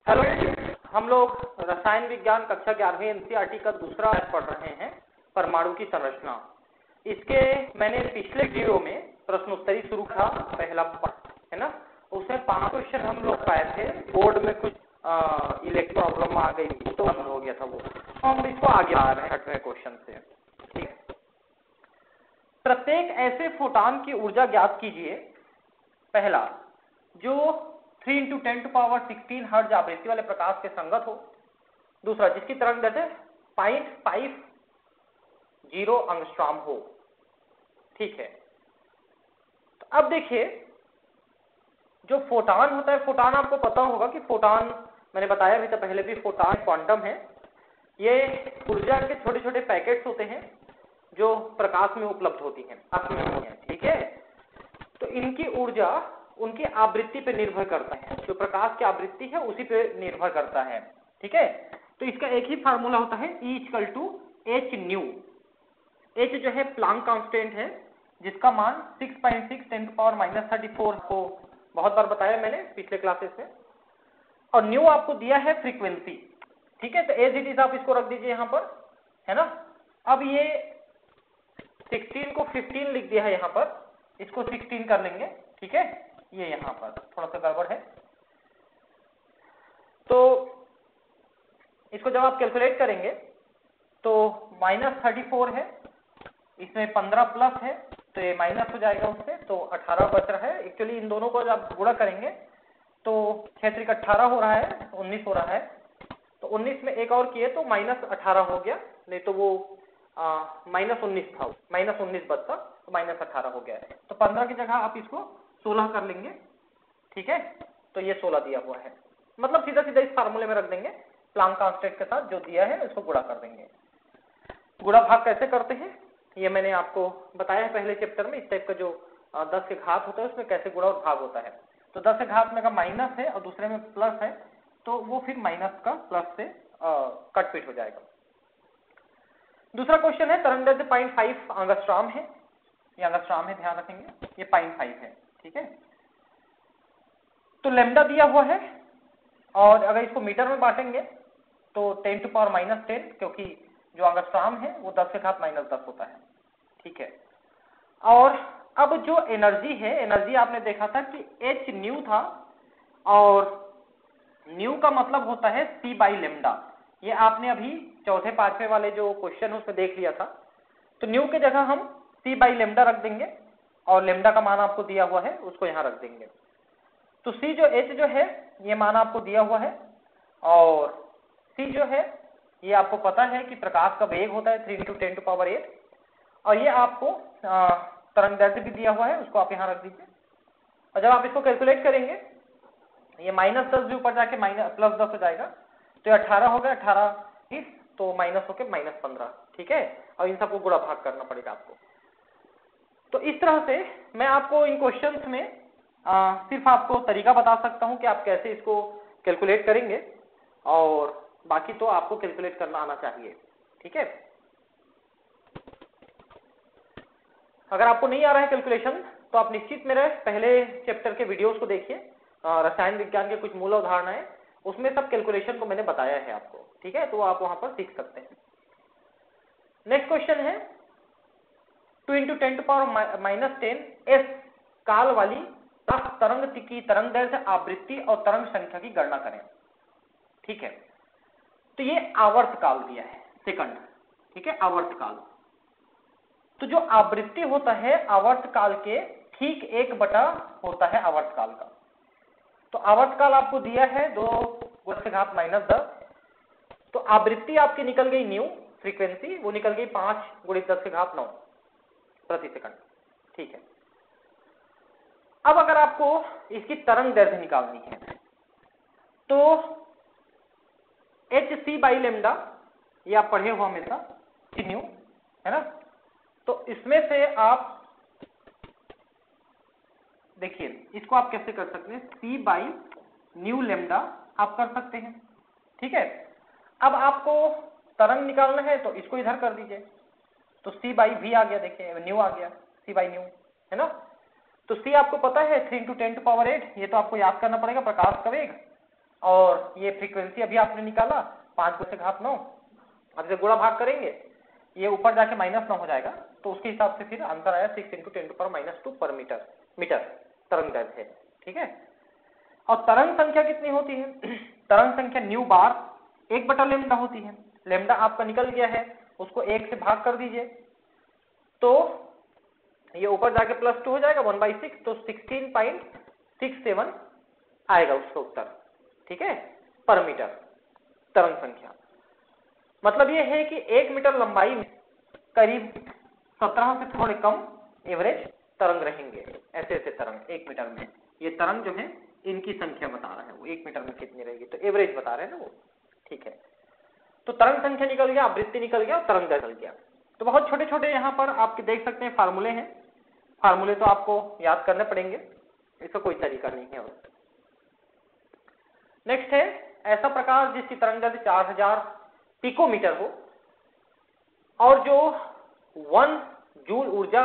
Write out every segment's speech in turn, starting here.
Hello, हम लोग रसायन विज्ञान कक्षा 11वीं एनसीईआरटी का दूसरा पढ़ रहे हैं, परमाणु की संरचना। इसके मैंने पिछले वीडियो में प्रश्नोत्तरी शुरू था, पहला पार्ट है ना, उसमें 5 क्वेश्चन हम लोग पाए थे। बोर्ड में कुछ इलेक्ट्रो प्रॉब्लम आ गई तो बंद हो गया था वो, हम इसको आगे आ रहे हैं 8वें क्वेश्चन से। ठीक है, प्रत्येक ऐसे फोटॉन की ऊर्जा ज्ञात कीजिए। पहला, जो 3 × 10⁻16 हर्ट्ज आवृत्ति वाले प्रकाश के संगत हो। दूसरा, जिसकी तरंगदैर्घ्य 0.50 एंगस्ट्रॉम हो। ठीक है, तो अब देखिए, जो फोटॉन होता है, फोटॉन आपको पता होगा कि फोटॉन मैंने बताया भी था पहले भी, फोटॉन क्वांटम है। ये ऊर्जा के छोटे छोटे पैकेट्स होते हैं जो प्रकाश में उपलब्ध होती हैं, आपको नहीं है। ठीक है, तो इनकी ऊर्जा उनकी आवृत्ति पे निर्भर करता है, जो प्रकाश की आवृत्ति है उसी पे निर्भर करता है। ठीक है, तो इसका एक ही फार्मूला होता है, E = hν। h जो है प्लांक कांस्टेंट है, जिसका मान 6.6 × 10⁻34 को बहुत बार बताया मैंने पिछले क्लासेस में। और न्यू आपको दिया है फ्रीक्वेंसी। ठीक है, तो एज इट इज आप इसको रख दीजिए यहाँ पर, है ना। अब ये 16 को 15 लिख दिया है यहाँ पर, इसको 16 कर लेंगे। ठीक है, ये यहाँ पर थोड़ा सा गड़बड़ है, तो इसको जब आप कैलकुलेट करेंगे तो -34 है, इसमें 15 प्लस है तो ये माइनस हो जाएगा उससे, तो 18 बच रहा है। एक्चुअली इन दोनों को जब आप गुणा करेंगे तो 6 × 18 हो रहा है, 19 हो रहा है। तो 19 में एक और किए तो -18 हो गया, नहीं तो वो -19 था, -19 बचता तो -18 हो गया है। तो 15 की जगह आप इसको 16 कर लेंगे। ठीक है, तो ये 16 दिया हुआ है, मतलब सीधा सीधा इस फार्मूले में रख देंगे, प्लांक कांस्टेंट के साथ जो दिया है इसको गुणा कर देंगे। गुणा भाग कैसे करते हैं ये मैंने आपको बताया है पहले चैप्टर में। इस टाइप का जो 10 के घात होता है उसमें कैसे गुणा और भाग होता है। तो 10 के घात में का माइनस है और दूसरे में प्लस है, तो वो फिर माइनस का प्लस से कट पीट हो जाएगा। दूसरा क्वेश्चन है, तरंगदैर्घ्य 0.5 एंगस्ट्रॉम है, ये एंगस्ट्रॉम है, ध्यान रखेंगे, ये 0.5 है। ठीक है, तो लैम्डा दिया हुआ है, और अगर इसको मीटर में बांटेंगे तो 10⁻−10, क्योंकि जो एंगस्ट्रॉम है वो 10 के घात -10 होता है। ठीक है, और अब जो एनर्जी है, एनर्जी आपने देखा था कि hν था, और न्यू का मतलब होता है c/λ। ये आपने अभी चौथे 5वें वाले जो क्वेश्चन उसमें देख लिया था। तो न्यू के जगह हम c/λ रख देंगे, और लैम्डा का मान आपको दिया हुआ है उसको यहाँ रख देंगे। तो c जो h जो है ये मान आपको दिया हुआ है, और c जो है ये आपको पता है कि प्रकाश का वेग होता है 3 × 10⁸, और ये आपको तरंगदैर्घ्य भी दिया हुआ है, उसको आप यहाँ रख दीजिए। और जब आप इसको कैलकुलेट करेंगे, ये -10 भी ऊपर जाके +10 हो जाएगा, तो 18 हो गया, 18 20, तो माइनस होके -15। ठीक है, और इन सबको गुणा भाग करना पड़ेगा आपको। तो इस तरह से मैं आपको इन क्वेश्चंस में सिर्फ आपको तरीका बता सकता हूं कि आप कैसे इसको कैलकुलेट करेंगे, और बाकी तो आपको कैलकुलेट करना आना चाहिए। ठीक है, अगर आपको नहीं आ रहा है कैलकुलेशन तो आप निश्चित मेरे पहले चैप्टर के वीडियोस को देखिए, रसायन विज्ञान के कुछ मूल अवधारणाएं, उसमें सब कैलकुलेशन को मैंने बताया है आपको। ठीक है, तो आप वहां पर सीख सकते हैं। नेक्स्ट क्वेश्चन है, 2 × 10⁻−10 s काल वाली तरंग की तरंगदैर्घ्य, आवृत्ति और तरंग संख्या की गणना करें। ठीक है, तो ये आवर्त काल दिया है, सेकंड। ठीक है, आवर्त काल, तो जो आवृत्ति होता है आवर्त काल के ठीक 1/, होता है आवर्त काल का। तो आवर्त काल आपको दिया है 2 × 10⁻−10, तो आवृत्ति आपकी निकल गई न्यू, फ्रीक्वेंसी वो निकल गई 5 × 10⁹ प्रति सेकंड। ठीक है, अब अगर आपको इसकी तरंगदैर्घ्य निकालनी है तो hc/λ, ये आप पढ़े हो हमेशा, hν, है ना। तो इसमें से आप देखिए, इसको आप कैसे कर सकते हैं, c/νλ आप कर सकते हैं। ठीक है, अब आपको तरंग निकालना है तो इसको इधर कर दीजिए, तो c/v आ गया, देखिए न्यू आ गया, c/ν, है ना। तो c आपको पता है 3 × 10⁸, ये तो आपको याद करना पड़ेगा, प्रकाश का वेग। और ये फ्रीक्वेंसी अभी आपने निकाला 5×9, अब जब गुणा भाग करेंगे ये ऊपर जाके -9 हो जाएगा, तो उसके हिसाब से फिर आंसर आया 6 × 10⁻² पर मीटर तरंग दैर्ध्य है। ठीक है, और तरंग संख्या कितनी होती है? तरंग संख्या न्यू बार 1/λ होती है। लैम्डा आपका निकल गया है, उसको 1 से भाग कर दीजिए तो ये ऊपर जाके +2 हो जाएगा 1/6, तो 16.67 आएगा उसका उत्तर। ठीक है, पर मीटर तरंग संख्या। मतलब ये है कि 1 मीटर लंबाई में करीब 17 से थोड़े कम एवरेज तरंग रहेंगे। ऐसे ऐसे तरंग 1 मीटर में, ये तरंग जो है इनकी संख्या बता रहा है वो 1 मीटर में कितनी रहेगी, तो एवरेज बता रहे हैं ना वो। ठीक है, तो तरंग संख्या निकल गया, आवृत्ति निकल गया, तरंग दैर्ध्य निकल गया। तो बहुत छोटे छोटे यहाँ पर आपके देख सकते हैं फार्मूले हैं, फार्मूले तो आपको याद करने पड़ेंगे, इसका कोई तरीका नहीं है। नेक्स्ट है ऐसा प्रकाश जिसकी तरंग दैर्ध्य 4000 पिकोमीटर हो और जो 1 जूल ऊर्जा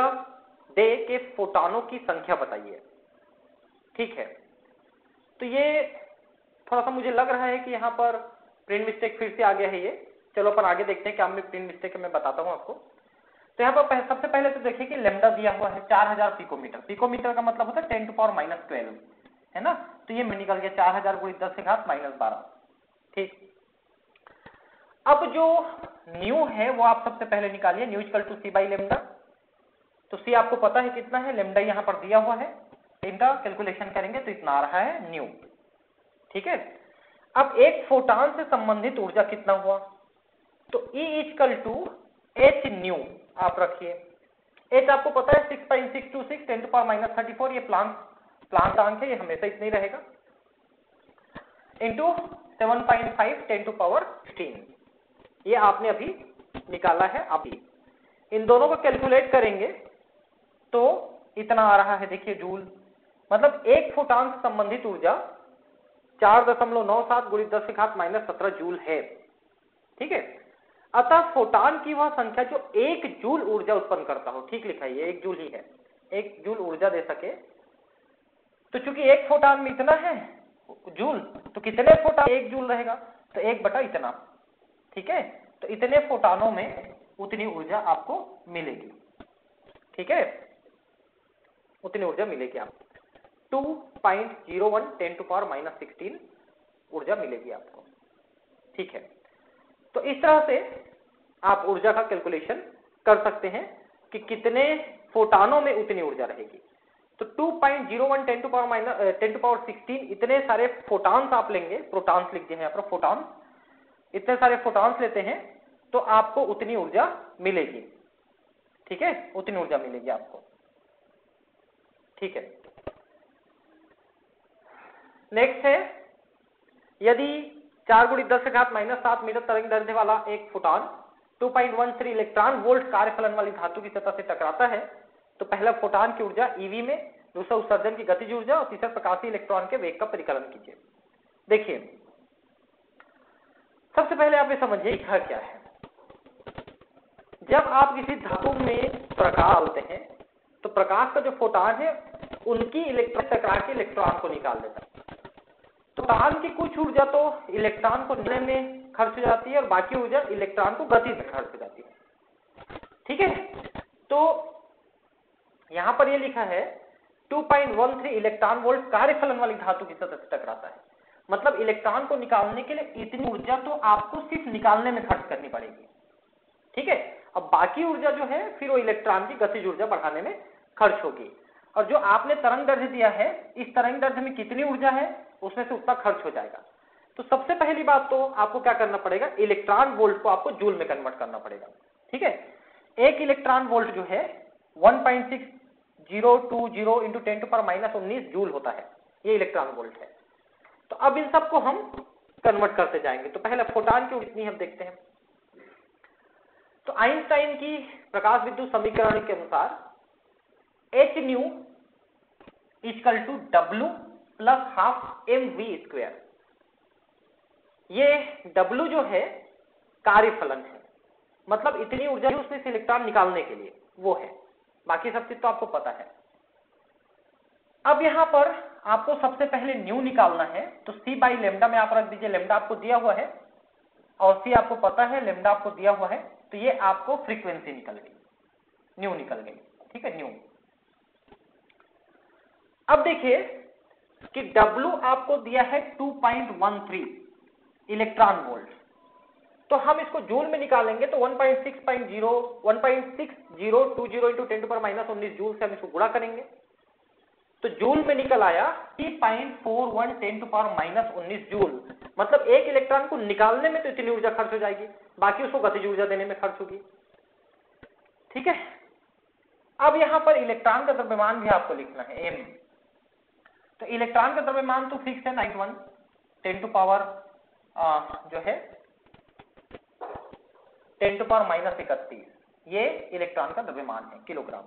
दे के फोटोनों की संख्या बताइए। ठीक है, तो ये थोड़ा सा मुझे लग रहा है कि यहाँ पर प्रिंट मिस्टेक फिर से आ गया है ये। चलो अपन आगे देखते हैं क्या में प्रिंट मिस्टेक है, मैं बताता हूँ आपको। तो यहाँ पर सबसे पहले तो देखिए कि लैम्डा दिया हुआ है 4000 पिकोमीटर। पिकोमीटर का मतलब होता है 10⁻12 है ना, तो ये में निकल गया 4000 × 10⁻12। ठीक, अब जो न्यू है वो आप सबसे पहले निकालिए, न्यू = c/λ। तो c आपको पता है कितना है, लैम्डा यहाँ पर दिया हुआ है, इनका कैलकुलेशन करेंगे तो इतना आ रहा है न्यू। ठीक है, अब एक फोटॉन से संबंधित ऊर्जा कितना हुआ, तो E = h न्यू आप रखिए। h आपको पता है 6.626 10⁻34, ये प्लांक अंक है, ये हमेशा इतना ही रहेगा, इंटू 7.5 10⁻16, ये आपने अभी निकाला है। अभी इन दोनों को कैलकुलेट करेंगे तो इतना आ रहा है, देखिए जूल। मतलब एक फोटॉन से संबंधित ऊर्जा 4.97 × 10⁻17 जूल है। ठीक है, अतः फोटॉन की वह संख्या जो 1 जूल ऊर्जा उत्पन्न करता हो, ठीक लिखा है ये 1 जूल ही है, 1 जूल ऊर्जा दे सके। तो चूंकि एक फोटॉन में इतना है जूल, तो कितने फोटॉन 1 जूल रहेगा, तो 1/इतना। ठीक है, तो इतने फोटॉनों में उतनी ऊर्जा आपको मिलेगी। ठीक है, उतनी ऊर्जा मिलेगी आपको, 2.01 10⁻16 ऊर्जा मिलेगी आपको। ठीक है, तो इस तरह से आप ऊर्जा का कैलकुलेशन कर सकते हैं कि कितने फोटॉनों में उतनी ऊर्जा रहेगी। तो 2.01 10⁻16 इतने सारे फोटॉन्स आप लेंगे, प्रोटॉन्स लिख दिए हैं यहाँ पर, फोटॉन, इतने सारे फोटॉन्स लेते हैं तो आपको उतनी ऊर्जा मिलेगी। ठीक है, उतनी ऊर्जा मिलेगी आपको। ठीक है, नेक्स्ट है यदि 4 × 10⁻7 मीटर तरंग दैर्ध्य वाला एक फोटॉन 2.13 इलेक्ट्रॉन वोल्ट कार्यफलन वाली धातु की सतह से टकराता है तो पहला फोटॉन की ऊर्जा ईवी में, दूसरा उत्सर्जन की गतिज ऊर्जा और तीसरा प्रकाशीय इलेक्ट्रॉन के वेग का परिकलन कीजिए। देखिए सबसे पहले आप ये समझिए लिखा क्या है। जब आप किसी धातु में प्रकाश डालते हैं तो प्रकाश का जो फोटॉन है उनकी इलेक्ट्रॉन टकरा के इलेक्ट्रॉन को निकाल देता है। तो फोटॉन की कुछ ऊर्जा तो इलेक्ट्रॉन को निकालने में खर्च हो जाती है और बाकी ऊर्जा इलेक्ट्रॉन को गति में खर्च हो जाती है। ठीक है, तो यहां पर ये लिखा है 2.13 इलेक्ट्रॉन वोल्ट कार्यफलन वाली धातु की सतह से टकराता है, मतलब इलेक्ट्रॉन को निकालने के लिए इतनी ऊर्जा तो आपको सिर्फ निकालने में खर्च करनी पड़ेगी। ठीक है, अब बाकी ऊर्जा जो है फिर वो इलेक्ट्रॉन की गतिज ऊर्जा बढ़ाने में खर्च होगी। और जो आपने तरंग दैर्ध्य दिया है, इस तरंग दैर्ध्य में कितनी ऊर्जा है उसमें से उतना खर्च हो जाएगा। तो सबसे पहली बात तो आपको क्या करना पड़ेगा, इलेक्ट्रॉन वोल्ट को आपको जूल में कन्वर्ट करना पड़ेगा। ठीक है, एक इलेक्ट्रॉन वोल्ट जो है 1.6020 × 10⁻19 जूल होता है, ये इलेक्ट्रॉन वोल्ट है। तो अब इन सबको हम कन्वर्ट करते जाएंगे। तो पहले फोटॉन की कितनी हम देखते हैं। तो आइंस्टाइन की प्रकाश विद्युत समीकरण के अनुसार h न्यू = W + ½ mv²। ये W जो है कार्यफलन है, मतलब इतनी ऊर्जा उसमें से इलेक्ट्रॉन निकालने के लिए वो है, बाकी सब चीज तो आपको पता है। अब यहां पर आपको सबसे पहले न्यू निकालना है, तो c बाई लेमडा में आप रख दीजिए, लेमडा आपको दिया हुआ है और c आपको पता है, लेमडा आपको दिया हुआ है, तो ये आपको फ्रीक्वेंसी निकल गई, न्यू निकल गई, ठीक है, न्यू। अब देखिए कि W आपको दिया है 2.13 इलेक्ट्रॉन वोल्ट, तो हम इसको जूल में निकालेंगे तो 1.620 into 10⁻⁻19 जूल से हम इसको गुणा करेंगे, तो जूल में निकल आया 3.41 10⁻⁻19 जूल। मतलब एक इलेक्ट्रॉन को निकालने में तो इतनी ऊर्जा खर्च हो जाएगी, बाकी उसको गतिज ऊर्जा देने में खर्च होगी, ठीक है। अब यहां पर इलेक्ट्रॉन का द्रव्यमान भी आपको लिखना है m, तो इलेक्ट्रॉन का द्रव्यमान तो फिक्स है 91 10⁻31 ये इलेक्ट्रॉन का द्रव्यमान है किलोग्राम।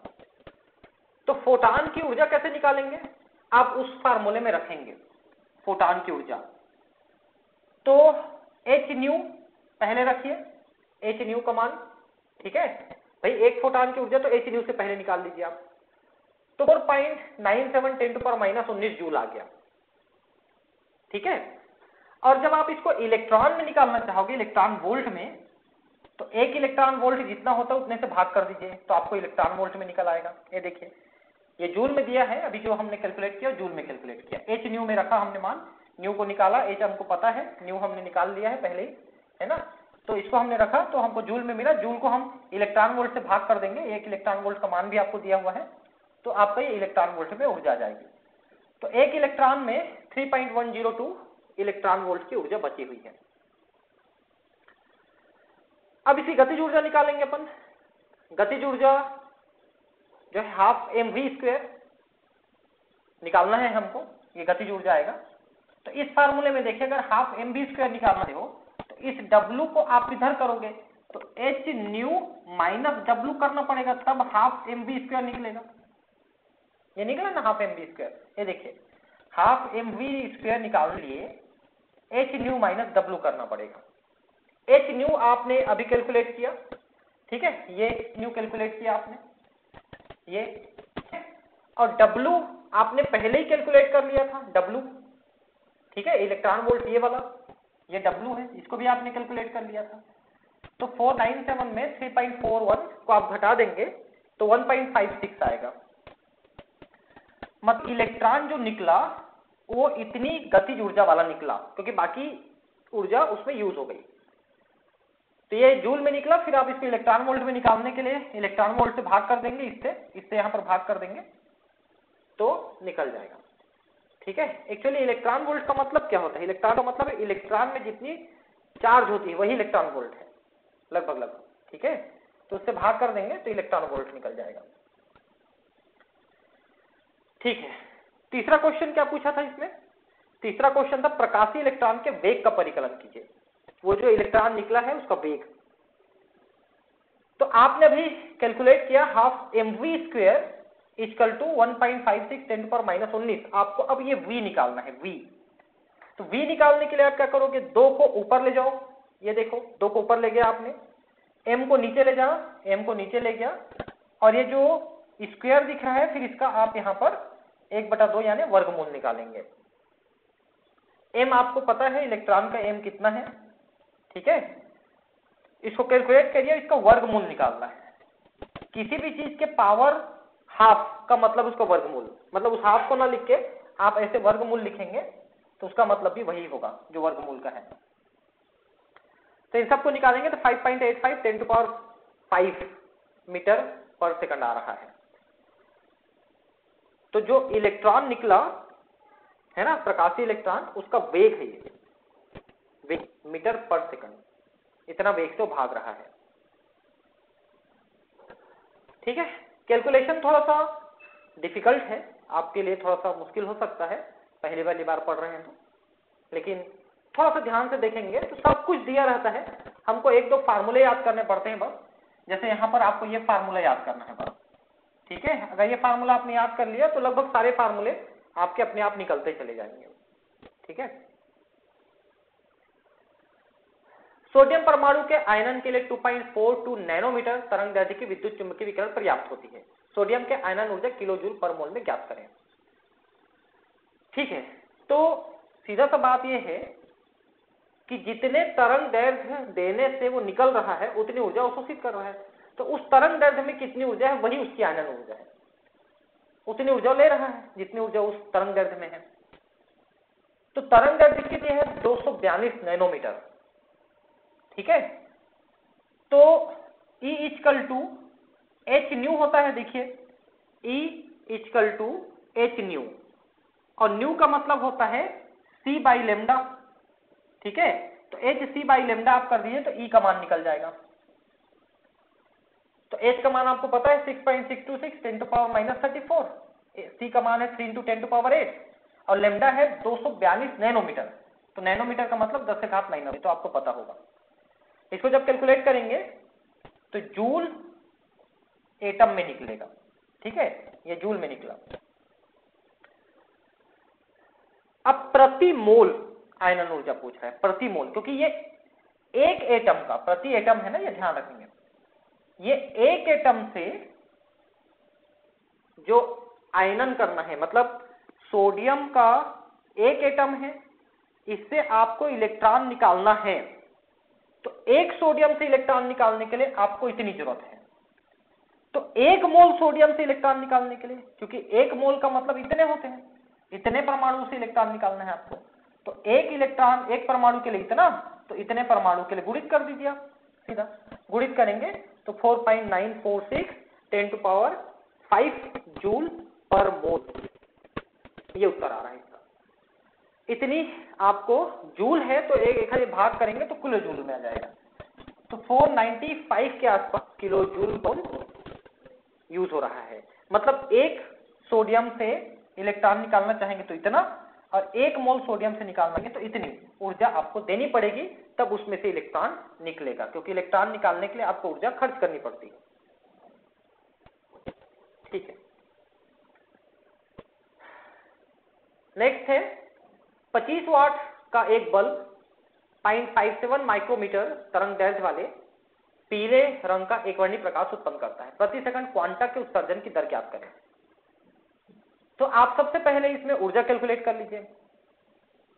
तो फोटॉन की ऊर्जा कैसे निकालेंगे, आप उस फार्मूले में रखेंगे फोटॉन की ऊर्जा, तो h न्यू पहले रखिए, h न्यू का मान, ठीक है भाई, एक फोटॉन की ऊर्जा तो h न्यू से पहले निकाल लीजिए आप, तो 4.97 10⁻⁻19 जूल आ गया, ठीक है। और जब आप इसको इलेक्ट्रॉन में निकालना चाहोगे, इलेक्ट्रॉन वोल्ट में, तो एक इलेक्ट्रॉन वोल्ट जितना होता है उतने से भाग कर दीजिए, तो आपको इलेक्ट्रॉन वोल्ट में निकल आएगा। ये देखिए, ये जूल में दिया है, अभी जो हमने कैलकुलेट किया जूल में कैलकुलेट किया, h न्यू में रखा हमने मान, न्यू को निकाला, h हमको पता है, न्यू हमने निकाल लिया है पहले ही, है ना, तो इसको हमने रखा तो हमको जूल में मिला, जूल को हम इलेक्ट्रॉन वोल्ट से भाग कर देंगे, एक इलेक्ट्रॉन वोल्ट का मान भी आपको दिया हुआ है, तो आपका ये इलेक्ट्रॉन वोल्ट में ऊर्जा आ जाएगी। तो एक इलेक्ट्रॉन में 3.102 इलेक्ट्रॉन वोल्ट की ऊर्जा बची हुई है। अब इसी गतिज ऊर्जा निकालेंगे अपन, गतिज ऊर्जा जो है हाफ mv² निकालना है हमको, ये गतिज ऊर्जा आएगा। तो इस फार्मूले में देखिए, अगर हाफ mv² निकालना हो तो इस W को आप इधर करोगे तो h न्यू माइनस W करना पड़ेगा, तब हाफ mv² निकलेगा, ये निकला ना हाफ mv²। ये देखिए, हाफ mv² निकालने लिए h न्यू माइनस W करना पड़ेगा। h न्यू आपने अभी कैलकुलेट किया, ठीक है, ये न्यू कैलकुलेट किया आपने, ये, और W आपने पहले ही कैलकुलेट कर लिया था, W, ठीक है, इलेक्ट्रॉन वोल्ट ये वाला, ये W है, इसको भी आपने कैलकुलेट कर लिया था। तो 497 में 3.41 को आप घटा देंगे तो 1.56 आएगा। मतलब इलेक्ट्रॉन जो निकला वो इतनी गतिज ऊर्जा वाला निकला, क्योंकि बाकी ऊर्जा उसमें यूज हो गई। तो ये जूल में निकला, फिर आप इसको इलेक्ट्रॉन वोल्ट में निकालने के लिए इलेक्ट्रॉन वोल्ट से भाग कर देंगे, इससे यहां पर भाग कर देंगे तो निकल जाएगा, ठीक है। एक्चुअली इलेक्ट्रॉन वोल्ट का मतलब क्या होता है, इलेक्ट्रॉन का मतलब इलेक्ट्रॉन में जितनी चार्ज होती है वही इलेक्ट्रॉन वोल्ट है, लगभग, ठीक है। तो उससे भाग कर देंगे तो इलेक्ट्रॉन वोल्ट निकल जाएगा, ठीक है। तीसरा क्वेश्चन क्या पूछा था इसमें, तीसरा क्वेश्चन था प्रकाशीय इलेक्ट्रॉन के वेग का परिकलन कीजिए, वो जो इलेक्ट्रॉन निकला है उसका वेग। तो आपने अभी कैलकुलेट किया हाफ mv² इक्वल टू 1.56 10⁻⁻19, आपको अब ये v निकालना है, v। तो v निकालने के लिए आप क्या करोगे, 2 को ऊपर ले जाओ, ये देखो 2 को ऊपर ले गया आपने, m को नीचे ले जाओ, m को नीचे ले गया, और ये जो स्क्वायर दिख रहा है फिर इसका आप यहां पर 1/2 यानी वर्गमूल निकालेंगे। m आपको पता है इलेक्ट्रॉन का m कितना है, ठीक है, इसको कैलकुलेट करिए, इसका वर्गमूल निकालना है। किसी भी चीज के पावर हाफ का मतलब उसका वर्गमूल, मतलब उस हाफ को ना लिख के आप ऐसे वर्गमूल लिखेंगे तो उसका मतलब भी वही होगा जो वर्गमूल का है। तो इन सबको निकालेंगे तो 5.85 10⁵ मीटर पर सेकंड आ रहा है। तो जो इलेक्ट्रॉन निकला है ना, प्रकाशीय इलेक्ट्रॉन, उसका वेग है ये, वेग मीटर पर सेकंड, इतना वेग से भाग रहा है, ठीक है। कैलकुलेशन थोड़ा सा डिफिकल्ट है आपके लिए, थोड़ा सा मुश्किल हो सकता है पहली बार पढ़ रहे हैं तो, लेकिन थोड़ा सा ध्यान से देखेंगे तो सब कुछ दिया रहता है, हमको 1-2 फार्मूले याद करने पड़ते हैं बस। जैसे यहाँ पर आपको ये फार्मूला याद करना है बस, ठीक है। अगर ये फार्मूला आपने याद कर लिया तो लगभग सारे फार्मूले आपके अपने आप निकलते चले जाएंगे, ठीक है। सोडियम परमाणु के आयनन के लिए 2.42 नैनोमीटर तरंगदैर्ध्य की विद्युत चुंबकीय विकिरण पर्याप्त होती है। सोडियम के आयनन ऊर्जा किलो जूल पर मोल में ज्ञात करें। ठीक है, तो सीधा सा बात यह है कि जितने तरंग दैर्घ्य देने से वो निकल रहा है उतनी ऊर्जा अवशोषित कर रहा है। तो उस तरंग दैर्घ्य में कितनी ऊर्जा है वही उसकी आयनन ऊर्जा है, उतनी ऊर्जा ले रहा है जितनी ऊर्जा उस तरंग दैर्घ्य में है। तो तरंग दैर्घ्य कितनी है? 242 नैनोमीटर। ठीक है, तो E equal to H nu होता है। देखिए E equal to H nu, और न्यू का मतलब होता है C बाई लेमडा। ठीक है, तो एच सी बाई लेमडा आप कर दीजिए तो E का मान निकल जाएगा। तो H का मान आपको पता है 6.626 10 टू पावर माइनस 34, C का मान है 3 इंटू 10 टू पावर 8 और लेमडा है 242 नैनोमीटर। तो नैनोमीटर का मतलब 10 से घात -9, तो आपको पता होगा। इसको जब कैलकुलेट करेंगे तो जूल एटम में निकलेगा। ठीक है, ये जूल में निकला। अब प्रति मोल आयनन ऊर्जा पूछ रहा है, प्रति मोल, क्योंकि ये एक एटम का, प्रति एटम है ना, ये ध्यान रखेंगे, ये एक एटम से जो आयनन करना है, मतलब सोडियम का एक एटम है, इससे आपको इलेक्ट्रॉन निकालना है। तो एक सोडियम से इलेक्ट्रॉन निकालने के लिए आपको इतनी जरूरत है। तो एक मोल सोडियम से इलेक्ट्रॉन निकालने के लिए, क्योंकि एक मोल का मतलब इतने होते हैं, इतने परमाणु से इलेक्ट्रॉन निकालना है आपको, तो एक इलेक्ट्रॉन एक परमाणु के लिए इतना, तो इतने परमाणु के लिए गुणित कर दीजिए आप। सीधा गुणित करेंगे तो 4.946 10 टू पावर 5 जूल पर मोल, ये उत्तर आ रहा है इसका। इतनी आपको जूल है, तो एक भाग करेंगे तो किलो जूल में आ जाएगा। तो 495 के आसपास किलो जूल पर यूज हो रहा है। मतलब एक सोडियम से इलेक्ट्रॉन निकालना चाहेंगे तो इतना, और एक मोल सोडियम से निकालना तो इतनी ऊर्जा आपको देनी पड़ेगी, तब उसमें से इलेक्ट्रॉन निकलेगा, क्योंकि इलेक्ट्रॉन निकालने के लिए आपको ऊर्जा खर्च करनी पड़ती है। ठीक है, नेक्स्ट है 25 वाट का एक बल्ब 0.57 माइक्रोमीटर तरंग दैर्घ्य वाले पीले रंग का एक वर्णी प्रकाश उत्पन्न करता है। प्रति सेकंड क्वांटा के उत्सर्जन की दर ज्ञात करें। तो आप सबसे पहले इसमें ऊर्जा कैलकुलेट कर लीजिए।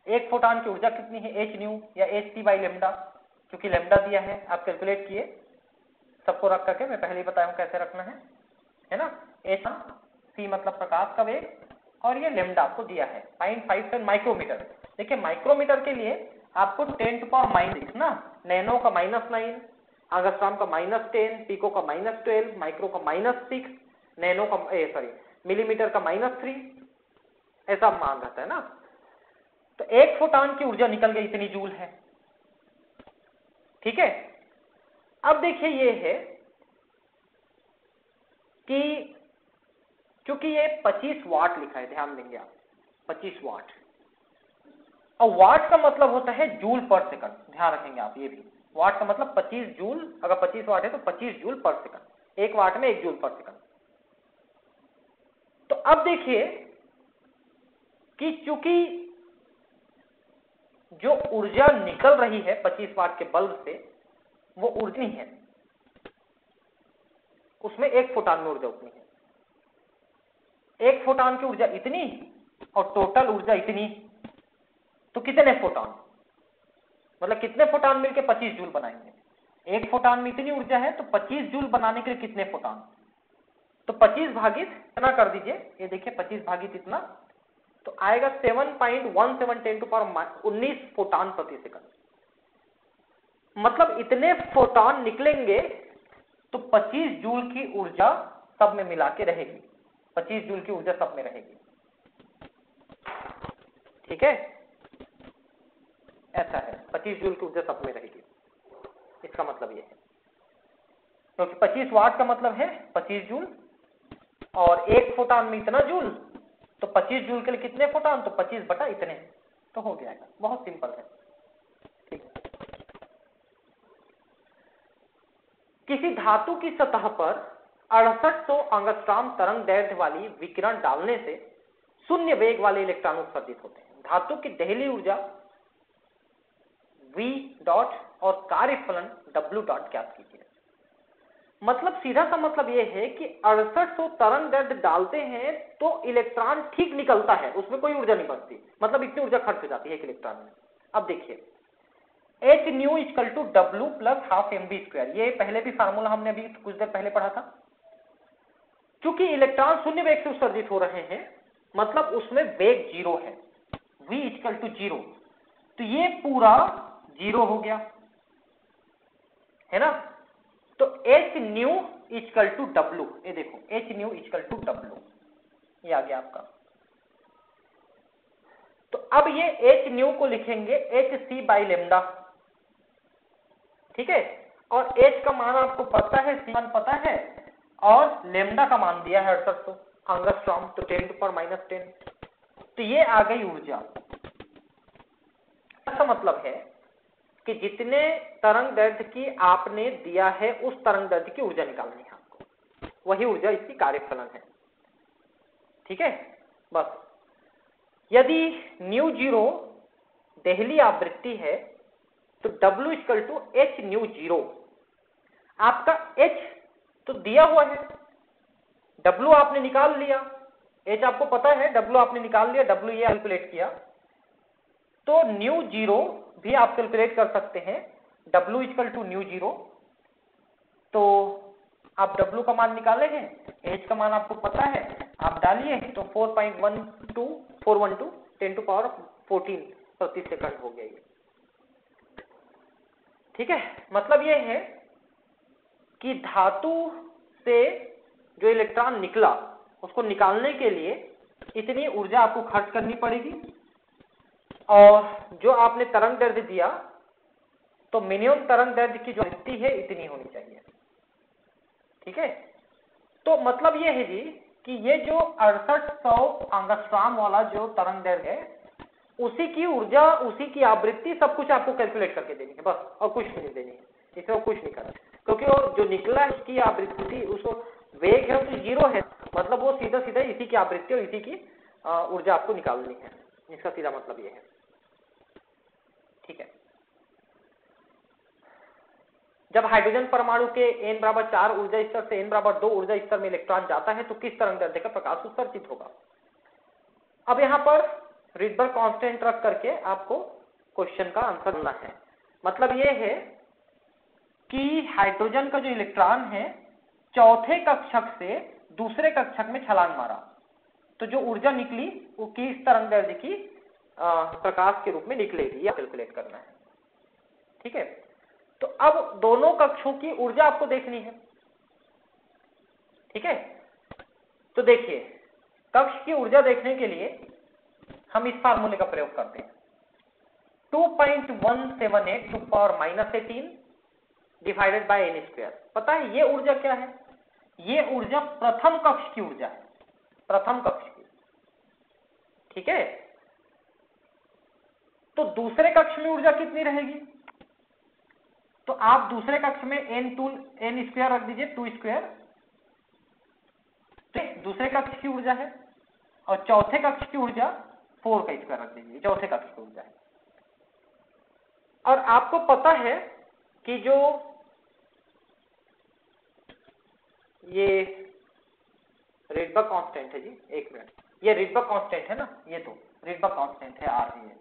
एक फोटॉन की ऊर्जा कितनी है? एच न्यू या एच सी बाई लेमडा, क्योंकि लेमडा दिया है, आप कैलकुलेट किए सबको रख करके, मैं पहले ही बताया हूं कैसे रखना है ना। एच सी मतलब प्रकाश का वेग, और ये लेमडा आपको दिया है 0.57 माइक्रोमीटर। देखिए माइक्रोमीटर के लिए आपको 10 टू पावर -6 ना, नैनो का -9, एंगस्ट्रॉम का -10, पिको का -12, माइक्रो का -6, नैनो का मिलीमीटर का -3, ऐसा मान रहता है ना। तो एक फोटॉन की ऊर्जा निकल गई, इतनी जूल है। ठीक है, अब देखिए ये है कि क्योंकि ये 25 वाट लिखा है, ध्यान देंगे आप, 25 वाट, और वाट का मतलब होता है जूल पर सेकंड, ध्यान रखेंगे आप ये भी। वाट का मतलब 25 जूल, अगर 25 वाट है तो 25 जूल पर सेकंड, एक वाट में 1 जूल पर सेकंड। तो अब देखिए कि चूंकि जो ऊर्जा निकल रही है 25 वाट के बल्ब से, वो ऊर्जा नहीं है, उसमें एक फोटॉन में ऊर्जा उतनी है। एक फोटॉन की ऊर्जा इतनी और टोटल ऊर्जा इतनी, तो कितने फोटॉन, मतलब कितने फोटॉन मिलके 25 जूल बनाएंगे। एक फोटॉन में इतनी ऊर्जा है, तो 25 जूल बनाने के लिए कितने फोटॉन, तो 25 भागित इतना कर दीजिए, ये देखिए 25 भागित इतना, तो आएगा 7.17 10 टू पावर 19 फोटॉन प्रति सेकंड। मतलब इतने फोटॉन निकलेंगे तो 25 जूल की ऊर्जा सब में मिला के रहेगी, 25 जूल की ऊर्जा सब में रहेगी। ठीक है, ऐसा है, 25 जूल की ऊर्जा सब में रहेगी, इसका मतलब ये है, क्योंकि 25 वाट का मतलब है 25 जूल, और एक फोटॉन में इतना जूल, तो 25 जूल के लिए कितने फोटॉन, तो 25 बटा इतने, तो हो जाएगा। बहुत सिंपल है। ठीक है, किसी धातु की सतह पर 6800 एंगस्ट्रॉम तरंग दैर्घ्य वाली विकिरण डालने से शून्य वेग वाले इलेक्ट्रॉन उत्सर्जित होते हैं। धातु की दहली ऊर्जा V डॉट और कार्यफलन W डॉट ज्ञात कीजिए। मतलब सीधा सा मतलब ये है कि 6800 तरंग दैर्ध्य डालते हैं तो इलेक्ट्रॉन ठीक निकलता है, उसमें कोई ऊर्जा नहीं बचती, मतलब इतनी ऊर्जा खर्च हो जाती है एक इलेक्ट्रॉन में। अब देखिए H nu equal to W plus half M B square, ये पहले भी फार्मूला हमने अभी कुछ देर पहले पढ़ा था। चूंकि इलेक्ट्रॉन शून्य वेग से उत्सर्जित हो रहे हैं, मतलब उसमें वेग जीरो है, v इक्वल टू जीरो, तो ये पूरा जीरो हो गया है ना। तो H nu equal to W, ये देखो H nu equal to W, ये आ गया आपका। तो अब ये एच न्यू को लिखेंगे एच सी बाई लेमडा, ठीक है। और एच का मान आपको पता है, सी मान पता है, और लेमडा का मान दिया है 6800 एंगस्ट्रॉम, तो 10⁻⁻10। तो ये आ गई ऊर्जा। ऐसा मतलब है कि जितने तरंग दैर्ध्य की आपने दिया है उस तरंग दैर्ध्य की ऊर्जा निकालनी है आपको, वही ऊर्जा इसकी कार्यफलन है, ठीक है। बस यदि न्यू जीरो देहली आवृत्ति है तो W equal to H nu zero, आपका H तो दिया हुआ है, W आपने निकाल लिया, H आपको पता है, W आपने निकाल लिया, W ये कैलकुलेट किया, तो न्यू जीरो भी आप कैलकुलेट कर सकते हैं, W equal to nu zero. तो आप W का मान निकाले हैं, H का मान आपको पता है, आप डालिए तो 4.412 10⁻14 प्रति सेकंड हो गया ये, ठीक है। मतलब ये है कि धातु से जो इलेक्ट्रॉन निकला उसको निकालने के लिए इतनी ऊर्जा आपको खर्च करनी पड़ेगी, और जो आपने तरंग दैर्ध्य दिया तो मिनिमम तरंग दैर्ध्य की जो आवृत्ति है इतनी होनी चाहिए, ठीक है। तो मतलब ये है जी कि ये जो 6800 एंगस्ट्रॉम वाला जो तरंग दैर्ध्य है, उसी की ऊर्जा, उसी की आवृत्ति, सब कुछ आपको कैलकुलेट करके देनी है बस, और कुछ नहीं देनी है, इसमें कुछ नहीं करना, क्योंकि वो जो निकला है उसकी आवृत्ति, उसको वेग है तो जीरो है, मतलब वो सीधा सीधा इसी की आवृत्ति और इसी की ऊर्जा आपको निकालनी है, इसका सीधा मतलब ये है, ठीक है। जब हाइड्रोजन परमाणु के n=4 ऊर्जा स्तर से n=2 ऊर्जा स्तर में इलेक्ट्रॉन जाता है तो किस तरंग दैर्ध्य का प्रकाश उत्सर्जित होगा। अब यहां पर रिडबर्ग कांस्टेंट रख करके आपको क्वेश्चन का आंसर देना है। मतलब ये है कि हाइड्रोजन का जो इलेक्ट्रॉन है चौथे कक्षक से दूसरे कक्षक में छलांग मारा, तो जो ऊर्जा निकली वो किस तरंग दैर्ध्य की प्रकाश के रूप में निकलेगी, यह कैलकुलेट करना है, ठीक है। तो अब दोनों कक्षों की ऊर्जा आपको देखनी है, ठीक है। तो देखिए कक्ष की ऊर्जा देखने के लिए हम इस फार्मूले का प्रयोग करते हैं, 2.178 to power -18 divided by n square. पता है ये ऊर्जा क्या है, ये ऊर्जा प्रथम कक्ष की ऊर्जा है, प्रथम कक्ष की, ठीक है। तो दूसरे कक्ष में ऊर्जा कितनी रहेगी, तो आप दूसरे कक्ष में n स्क्वायर रख दीजिए, 2 स्क्वायर, दूसरे कक्ष की ऊर्जा है, और चौथे कक्ष की ऊर्जा 4 का स्क्वायर रख दीजिए, चौथे कक्ष की ऊर्जा है। और आपको पता है कि जो ये रिडबर्ग कांस्टेंट है जी, एक मिनट, ये रिडबर्ग कांस्टेंट है ना, ये तो रिडबर्ग कांस्टेंट है R, ये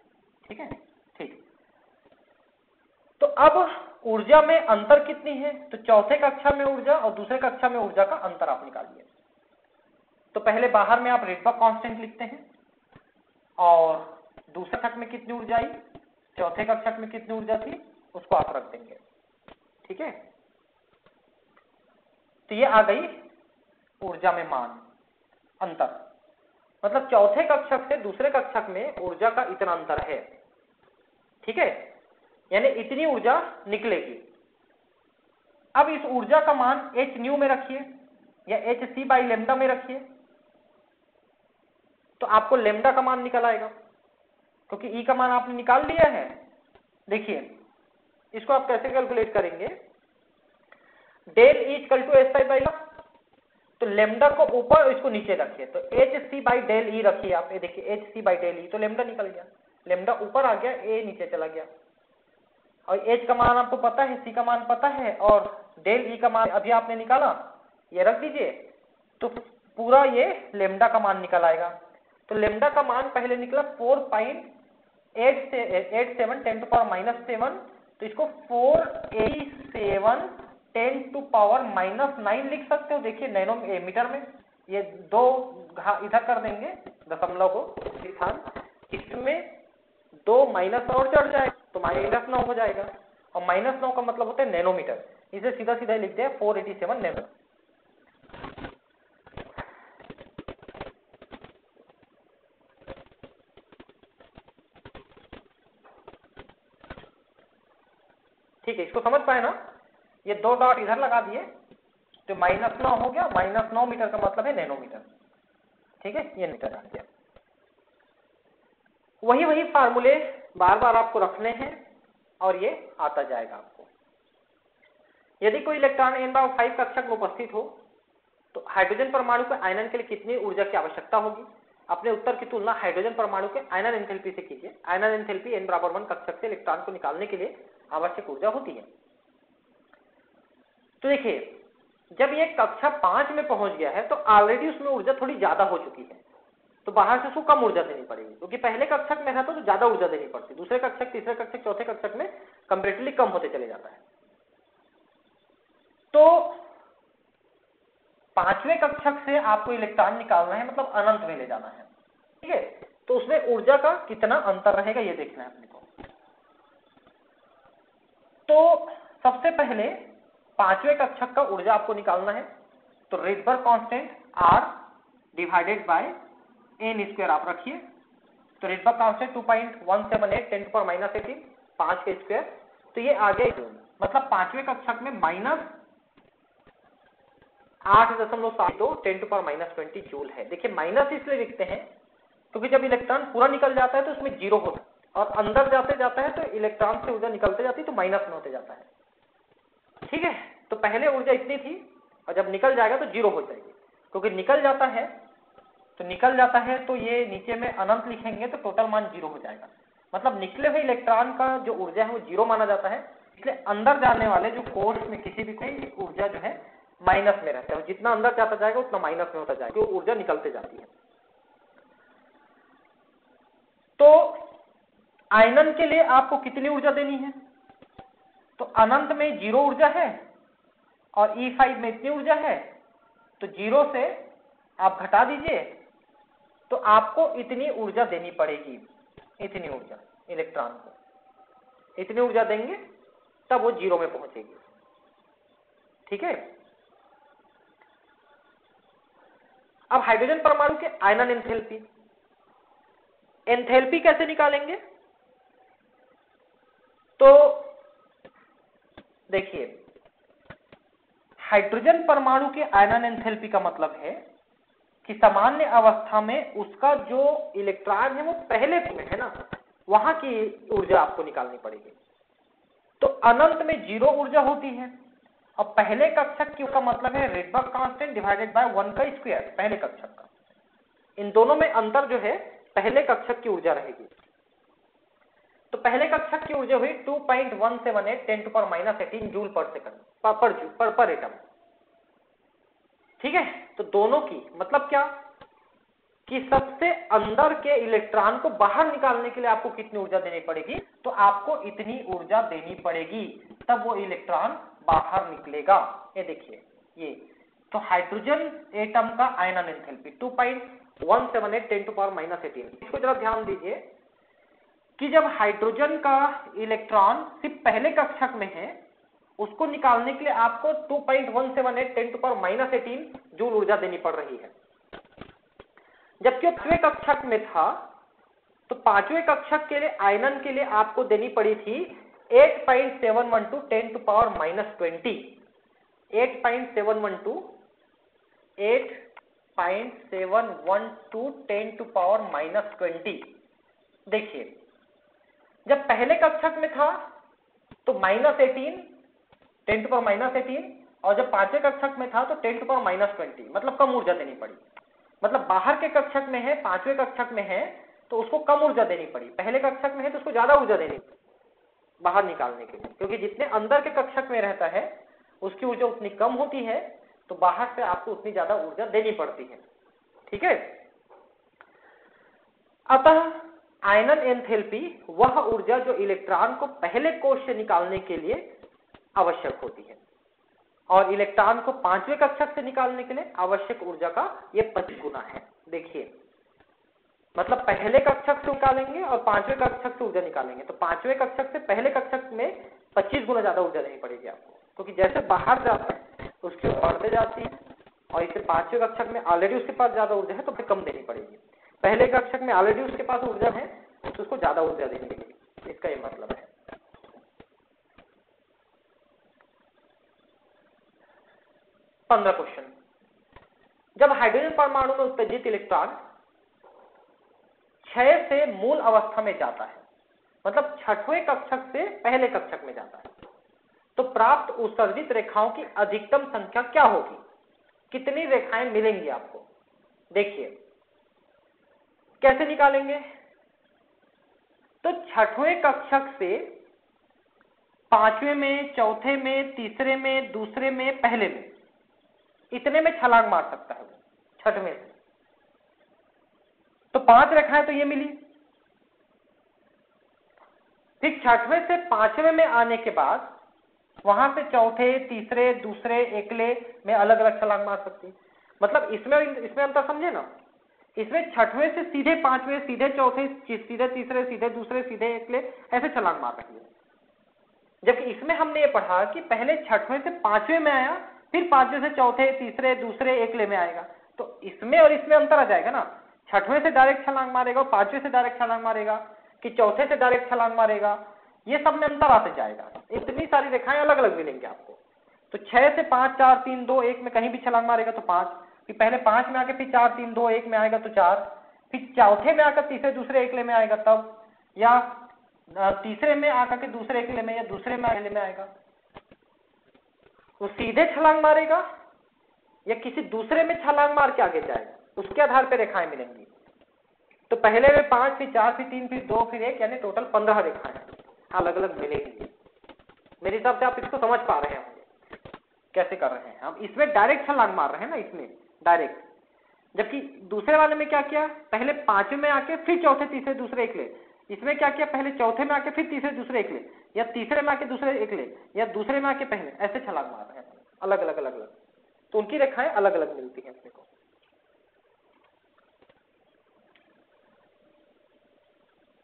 ठीक है, ठीक। तो अब ऊर्जा में अंतर कितनी है, तो चौथे कक्षा में ऊर्जा और दूसरे कक्षा में ऊर्जा का अंतर आप निकालिए। तो पहले बाहर में आप रिडबर्ग कांस्टेंट लिखते हैं, और दूसरे कक्षक में कितनी ऊर्जा आई, चौथे कक्षक में कितनी ऊर्जा थी, उसको आप रख देंगे, ठीक है। तो ये आ गई ऊर्जा में मान अंतर, मतलब चौथे कक्षक से दूसरे कक्षक में ऊर्जा का इतना अंतर है, ठीक है, यानी इतनी ऊर्जा निकलेगी। अब इस ऊर्जा का मान h न्यू में रखिए या h c बाई लेमडा में रखिए, तो आपको लेमडा का मान निकल आएगा, क्योंकि E का मान आपने निकाल लिया है। देखिए इसको आप कैसे कैलकुलेट करेंगे, del E equal to S I by, तो लेमडा को ऊपर इसको नीचे रखिए, तो H C by del E रखिए आप, ये देखिए H C by del E, तो लेमडा निकल गया, लेमडा ऊपर आ गया, ए नीचे चला गया, और एच का मान आपको पता है, सी का मान पता है, और डेल ई का मान अभी आपने निकाला, ये रख दीजिए, तो पूरा ये लेमडा का मान निकल आएगा। तो लेमडा का मान पहले निकला 4.87 10 टू पावर -7, तो इसको 487 10 टू पावर -9 लिख सकते हो। देखिए नैनोमीटर में ये 2 इधर कर देंगे दशमलव को स्थान, इसमें 2 माइनस और चढ़ जाए तो -9 हो जाएगा, और -9 का मतलब होता है नैनोमीटर, इसे सीधा सीधा लिख दिया 487 नैनो। ठीक है, इसको समझ पाए ना? ये 2 डॉट इधर लगा दिए तो -9 हो गया, -9 मीटर का मतलब है नैनोमीटर। ठीक है, ये मीटर आ गया। वही फार्मूले बार बार आपको रखने हैं और ये आता जाएगा आपको। यदि कोई इलेक्ट्रॉन n/5 कक्षक में उपस्थित हो तो हाइड्रोजन परमाणु के आयनन के लिए कितनी ऊर्जा की आवश्यकता होगी? अपने उत्तर की तुलना हाइड्रोजन परमाणु के आयनन एंथैल्पी से कीजिए। आयनन एंथैल्पी n=1 कक्षक से इलेक्ट्रॉन को निकालने के लिए आवश्यक ऊर्जा होती है। तो देखिए, जब ये कक्षा 5 में पहुंच गया है तो ऑलरेडी उसमें ऊर्जा थोड़ी ज्यादा हो चुकी है, तो बाहर से उसको कम ऊर्जा देनी पड़ेगी, क्योंकि पहले कक्षक में रहता तो ज्यादा ऊर्जा देनी पड़ती, दूसरे कक्षक, तीसरे कक्षक, चौथे कक्षक में कंपैरेटिवली कम होते चले जाता है। तो 5वें कक्षक से आपको इलेक्ट्रॉन निकालना है, मतलब अनंत में ले जाना है। ठीक है, तो उसमें ऊर्जा का कितना अंतर रहेगा ये देखना है अपने को। तो सबसे पहले 5वें कक्षक का ऊर्जा आपको निकालना है, तो Rydberg constant R divided by n² आप रखिए। तो रिडबर्ग कांस्टेंट 2.178 10 टू पावर -18, 5 के स्क्वायर, तो ये आ गया, मतलब 5वें कक्षक में -8.72 10 टू पावर -20 जूल है। देखिए माइनस इसलिए लिखते हैं क्योंकि जब इलेक्ट्रॉन पूरा निकल जाता है तो उसमें 0 होता है, और अंदर जाते जाता है तो इलेक्ट्रॉन से ऊर्जा निकलते जाती है तो माइनस में होते जाता है। ठीक है, तो पहले ऊर्जा इतनी थी और जब निकल जाएगा तो 0 हो जाएगी, क्योंकि निकल जाता है तो ये नीचे में अनंत लिखेंगे तो टोटल मान 0 हो जाएगा, मतलब निकले हुए इलेक्ट्रॉन का जो ऊर्जा है वो 0 माना जाता है। इसलिए अंदर जाने वाले जो कोर्स में किसी भी कोई ऊर्जा जो है माइनस में रहता है, जितना अंदर जाता जाएगा उतना माइनस में होता जाएगा, तो ऊर्जा निकलते जाती है। तो आयनन के लिए आपको कितनी ऊर्जा देनी है? तो अनंत में 0 ऊर्जा है और E5 में इतनी ऊर्जा है, तो 0 से आप घटा दीजिए तो आपको इतनी ऊर्जा देनी पड़ेगी, इतनी ऊर्जा इलेक्ट्रॉन को, इतनी ऊर्जा देंगे तब वो 0 में पहुंचेगी। ठीक है, अब हाइड्रोजन परमाणु के आयनन एंथैल्पी कैसे निकालेंगे? तो देखिए, हाइड्रोजन परमाणु के आयनन एंथैल्पी का मतलब है कि सामान्य अवस्था में उसका जो इलेक्ट्रॉन है वो पहले में है ना, वहां की ऊर्जा आपको निकालनी पड़ेगी। तो अनंत में 0 ऊर्जा होती है, और पहले कक्षक की का मतलब है रिडबर्ग कांस्टेंट डिवाइडेड बाय 1 का स्क्वायर, पहले कक्षक का। इन दोनों में अंतर जो है पहले कक्षक की ऊर्जा रहेगी। तो पहले कक्षक की ऊर्जा हुई 2.178 10 टू पावर -18 जूल पर सेकंड पर एटम। ठीक है, तो दोनों की मतलब क्या कि सबसे अंदर के इलेक्ट्रॉन को बाहर निकालने के लिए आपको कितनी ऊर्जा देनी पड़ेगी? तो आपको इतनी ऊर्जा देनी पड़ेगी, तब वो इलेक्ट्रॉन बाहर निकलेगा। ये देखिए, ये तो हाइड्रोजन एटम का आयनन एंथैल्पी 2.178 10 टू पावर -18। इसको जरा ध्यान दीजिए कि जब हाइड्रोजन का इलेक्ट्रॉन सिर्फ पहले कक्षक में है, उसको निकालने के लिए आपको 2.178 10 टू पावर -18 जूल ऊर्जा देनी पड़ रही है। जबकि 5वें कक्षक में था तो 5वें कक्षक के लिए आयनन के लिए आपको देनी पड़ी थी 8.712 10 टू पावर -20, 8.712 10 टू पावर -20। देखिए, जब पहले कक्षक में था तो -18 10 टू पावर -18, और जब 5वें कक्षक में था तो 10 टू पावर -20, मतलब कम ऊर्जा देनी पड़ी। मतलब बाहर के कक्षक में है, 5वें कक्षक में है तो उसको कम ऊर्जा देनी पड़ी, पहले कक्षक में है तो उसको ज्यादा ऊर्जा देनी पड़ी बाहर निकालने के लिए, क्योंकि जितने अंदर के कक्षक में रहता है उसकी ऊर्जा उतनी कम होती है, तो बाहर से आपको उतनी ज्यादा ऊर्जा देनी पड़ती है। ठीक है, अतः आयनन एंथैल्पी वह ऊर्जा जो इलेक्ट्रॉन को पहले कोश से निकालने के लिए आवश्यक होती है, और इलेक्ट्रॉन को पांचवें कक्षक से निकालने के लिए आवश्यक ऊर्जा का ये 25 गुना है। देखिए, मतलब पहले कक्षक से निकालेंगे और पांचवें कक्षक से ऊर्जा निकालेंगे, तो पांचवें कक्षक से पहले कक्षक में 25 गुना ज्यादा ऊर्जा देनी पड़ेगी आपको, क्योंकि जैसे बाहर जाता है उसकी बढ़ते जाती है, और इसे पांचवें कक्षक में ऑलरेडी उसके पास ज्यादा ऊर्जा है तो कम देनी पड़ेगी। पहले कक्षक में ऑलरेडी उसके पास ऊर्जा है तो उसको ज्यादा ऊर्जा देनी पड़ेगी, इसका ये मतलब है। 15 क्वेश्चन, जब हाइड्रोजन परमाणु में उत्तेजित इलेक्ट्रॉन क्षय से मूल अवस्था में जाता है, मतलब छठवें कक्षक से पहले कक्षक में जाता है, तो प्राप्त उत्सर्जित रेखाओं की अधिकतम संख्या क्या होगी? कितनी रेखाएं मिलेंगी आपको? देखिए कैसे निकालेंगे। तो छठवें कक्षक से पांचवें में, चौथे में, तीसरे में, दूसरे में, पहले में, इतने में छलांग मार सकता है वो छठवें से। तो 5 रेखाएं तो ये मिली। फिर छठवें से पांचवें में आने के बाद वहां से चौथे, तीसरे, दूसरे, एकले में अलग अलग छलांग मार सकती। मतलब इसमें अंतर समझे ना। इसमें छठवें से सीधे पांचवें, सीधे चौथे, सीधे तीसरे, सीधे दूसरे, सीधे एकले, ऐसे छलांग मार रही है। जबकि इसमें हमने ये पढ़ा कि पहले छठवें से पांचवें में आया, फिर पांचवें से चौथे, तीसरे, दूसरे, एकले में आएगा। तो इसमें और इसमें अंतर आ जाएगा ना। छठवें से डायरेक्ट छलांग मारेगा, पांचवें से डायरेक्ट छलांग मारेगा, कि चौथे से डायरेक्ट छलांग मारेगा, ये सब में अंतर आते जाएगा। इतनी सारी रेखाएं अलग अलग मिलेंगी आपको। तो 6 से 5, 4, 3, 2, 1 में कहीं भी छलांग मारेगा तो 5, फिर पहले 5 में आके फिर 4, 3, 2, 1 में आएगा तो 4, फिर चौथे में आकर तीसरे, दूसरे, एकले में आएगा तब, या तीसरे में आकर के दूसरे एकले में, या दूसरे में अकेले में आएगा। वो सीधे छलांग मारेगा या किसी दूसरे में छलांग मार के आगे जाएगा, उसके आधार पर रेखाएं मिलेंगी। तो पहले में 5, फिर 4, फिर 3, फिर 2, फिर 1, यानी टोटल 15 रेखाएं अलग अलग मिलेंगी। मेरे हिसाब से आप इसको समझ पा रहे हैं कैसे कर रहे हैं। हम इसमें डायरेक्ट छलांग मार रहे हैं ना, इसमें डायरेक्ट। जबकि दूसरे वाले में क्या किया, पहले पांचवें में आके फिर चौथे, तीसरे, दूसरे, एकले। इसमें क्या किया, पहले चौथे में आके फिर तीसरे, दूसरे, एकले, या तीसरे में आके दूसरे एकले, या दूसरे में आके पहले, ऐसे छलांग मार रहे हैं अलग अलग अलग अलग। तो उनकी रेखाएं अलग अलग मिलती हैं अपने को।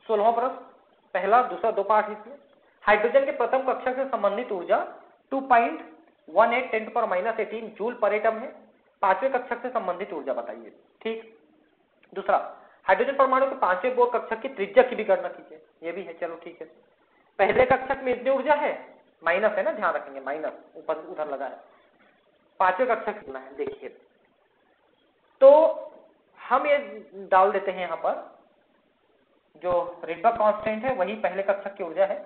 16वां प्रश्न, पहला, दूसरा, 2 पार्ट इसमें। हाइड्रोजन के प्रथम कक्षक से संबंधित ऊर्जा 2.18 10⁻18 जूल पर एटम है। पांचवें कक्षक से संबंधित ऊर्जा बताइए। ठीक। दूसरा, हाइड्रोजन परमाणु के पांचवें बोर कक्षक की त्रिज्या की भी गणना कीजिए। ये भी है, चलो ठीक है। पहले कक्षक में इतनी ऊर्जा है, माइनस है ना, ध्यान रखेंगे, माइनस ऊपर उधर लगा है। पांचवें कक्षक कितना है देखिए। तो हम ये डाल देते हैं यहां पर, जो रिडबर्ग कांस्टेंट है वही पहले कक्षक की ऊर्जा है,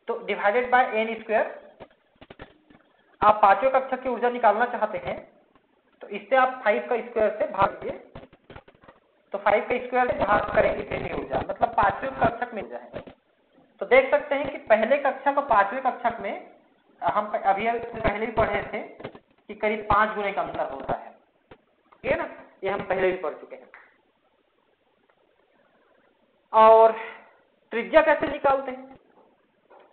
तो डिवाइडेड बाय n²। आप पांचवें कक्षक की ऊर्जा निकालना चाहते हैं तो इससे आप 5 का स्क्वायर से भाग दीजिए, तो 5 का स्क्वायर से भाग करेंगे इतनी ऊर्जा, मतलब पांचवें कक्षक में ऊर्जा है। तो देख सकते हैं कि पहले कक्षक और पांचवें कक्षक में हम अभी पहले भी पढ़े थे कि करीब 5 गुने का अंतर होता है, ठीक है ना, ये हम पहले भी पढ़ चुके हैं। और त्रिज्या कैसे निकालते हैं,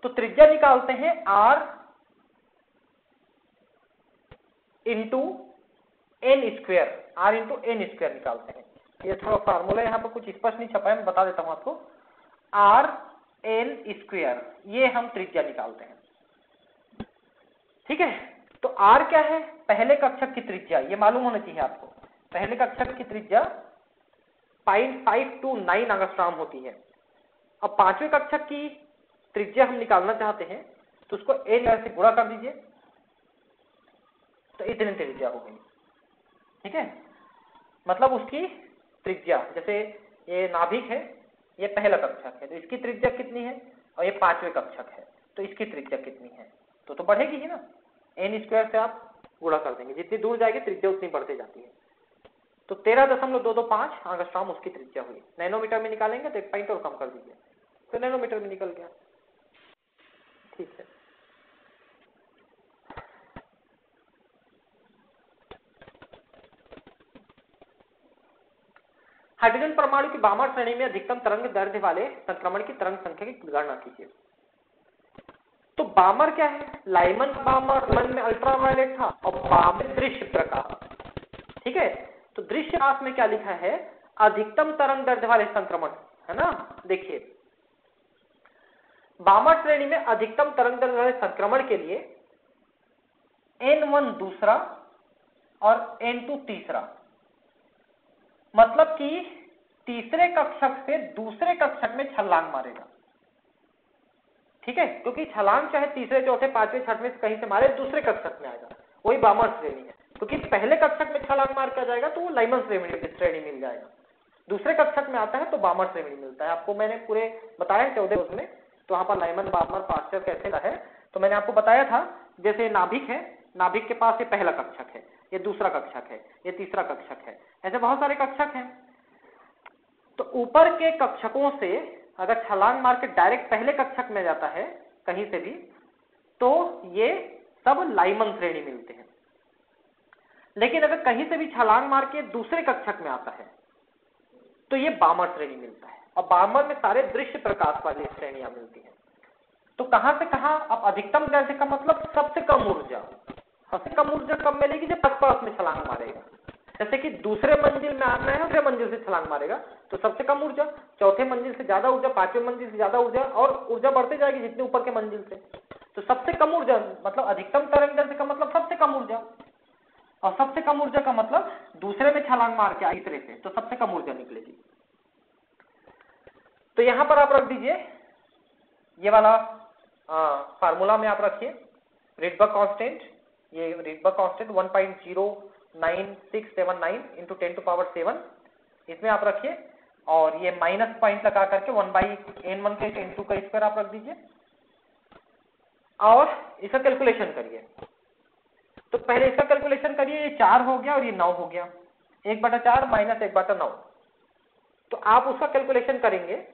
तो त्रिज्या निकालते हैं r into n², r into n² निकालते हैं। ये थोड़ा फार्मूला यहाँ पर कुछ स्पष्ट नहीं छपा है, मैं बता देता हूं आपको। rn², ये हम त्रिज्या निकालते हैं। ठीक है, तो r क्या है, पहले कक्षक की त्रिज्या, ये मालूम होना चाहिए आपको। पहले कक्षक की त्रिज्या 0.529 एंगस्ट्रॉम होती है। अब पांचवें कक्षक की त्रिज्या हम निकालना चाहते हैं तो उसको n से गुणा कर दीजिए, तो इतनी त्रिज्या हो गई। ठीक है, मतलब उसकी त्रिज्या, जैसे ये नाभिक है, ये पहला कक्षक है तो इसकी त्रिज्या कितनी है, और ये पांचवें कक्षक है तो इसकी त्रिज्या कितनी है, तो बढ़ेगी ही ना। n² से आप गुणा कर देंगे, जितनी दूर जाएगी त्रिज्या उतनी बढ़ती जाती है। तो 13.225 एंगस्ट्रॉम उसकी त्रिज्या हुई। नैनोमीटर में निकालेंगे तो 1 पॉइंट और कम कर दीजिए, तो नैनोमीटर में निकल गया। ठीक है, हाइड्रोजन परमाणु की बामर श्रेणी में अधिकतम तरंग दैर्ध्य वाले संक्रमण की तरंग संख्या की गणना कीजिए। तो बामर क्या है? लाइमन बामर मन में अल्ट्रावायलेट था और बामर दृश्य प्रकाश। ठीक है, तो दृश्य प्रकाश में क्या लिखा है? अधिकतम तरंग दैर्ध्य वाले संक्रमण, है ना। देखिए बामर श्रेणी में अधिकतम तरंग दैर्ध्य वाले संक्रमण के लिए N1 दूसरा और N2 तीसरा, मतलब कि तीसरे कक्षक से दूसरे कक्षक में छलांग मारेगा। ठीक है, क्योंकि छलांग चाहे तीसरे चौथे पांचवें छठवें से कहीं से मारे दूसरे कक्षक में आएगा, वही बामर श्रेणी है। क्योंकि पहले कक्षक में छलांग मार के जाएगा तो वो लाइमन श्रेणी मिल जाएगा, दूसरे कक्षक में आता है तो बामर श्रेणी मिलता है। आपको मैंने पूरे बताया 14 उसमें, तो वहां पर लाइमन बामर पास्चर कैसे है तो मैंने आपको बताया था। जैसे नाभिक है, नाभिक के पास ये पहला कक्षक है, ये दूसरा कक्षक है, ये तीसरा कक्षक है, ऐसे बहुत सारे कक्षक हैं। तो ऊपर के कक्षकों से अगर छलांग मार के डायरेक्ट पहले कक्षक में जाता है कहीं से भी, तो ये सब लाइमन श्रेणी मिलते हैं। लेकिन अगर कहीं से भी छलांग मार के दूसरे कक्षक में आता है तो ये बामर श्रेणी मिलता है, और बामर में सारे दृश्य प्रकाश वाली श्रेणियां मिलती हैं। तो कहां से कहां? अब अधिकतम दैर्ध्य का मतलब सबसे कम ऊर्जा, सबसे कम ऊर्जा कब मिलेगी? जब आसपास में छलांग मारेगा। जैसे कि दूसरे मंजिल में आना है, दूसरे मंजिल से छलांग मारेगा तो सबसे कम ऊर्जा, चौथे मंजिल से ज्यादा ऊर्जा, पांचवें मंजिल से ज्यादा ऊर्जा, और ऊर्जा बढ़ती जाएगी जितने ऊपर के मंजिल से। तो सबसे कम ऊर्जा मतलब अधिकतम तरंग दैर्ध्य का मतलब सबसे कम ऊर्जा, और सबसे कम ऊर्जा का मतलब दूसरे में छलांग मार के तीसरे से, तो सबसे कम ऊर्जा निकलेगी। तो यहां पर आप रख दीजिए ये वाला फार्मूला में आप रखिए रिडबर्ग कांस्टेंट, ये रिडबर्ग कांस्टेंट 1.09679 × 10⁻⁷ इसमें आप रखिए, और ये माइनस पॉइंट लगा करके 1/n1 के N2 का स्क्वायर आप रख दीजिए, और इसका कैलकुलेशन करिए। तो पहले इसका कैलकुलेशन करिए, ये 4 हो गया और ये 9 हो गया, 1/4 माइनस 1/9। तो आप उसका कैलकुलेशन करेंगे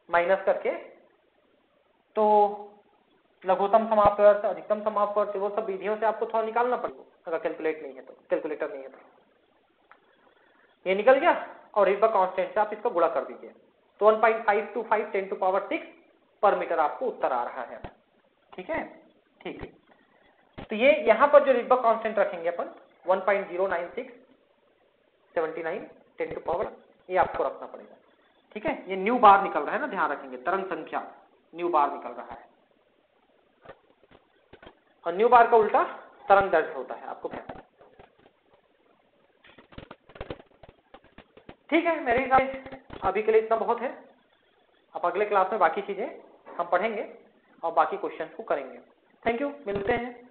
माइनस करके, तो लघुत्तम समापवर्त, अधिकतम समापवर्त, वो सब विधियों से आपको थोड़ा निकालना पड़ेगा अगर कैलकुलेटर नहीं है तो। ये निकल गया, और रिडबर्ग कांस्टेंट से आप इसका गुणा कर दीजिए, तो 1.525 10⁻⁶ पर मीटर आपको उत्तर आ रहा है। ठीक है, ठीक है। तो ये यहाँ पर जो रिडबर्ग कांस्टेंट रखेंगे अपन 1.09679 10⁻, ये आपको रखना पड़ेगा। ठीक है, ये न्यू बार निकल रहा है ना, ध्यान रखेंगे, तरंग संख्या न्यू बार निकल रहा है, और न्यू बार का उल्टा तरंग दैर्ध्य होता है, आपको पता है। ठीक है, मेरे हिसाब से अभी के लिए इतना बहुत है। अब अगले क्लास में बाकी चीजें हम पढ़ेंगे और बाकी क्वेश्चंस को करेंगे। थैंक यू, मिलते हैं।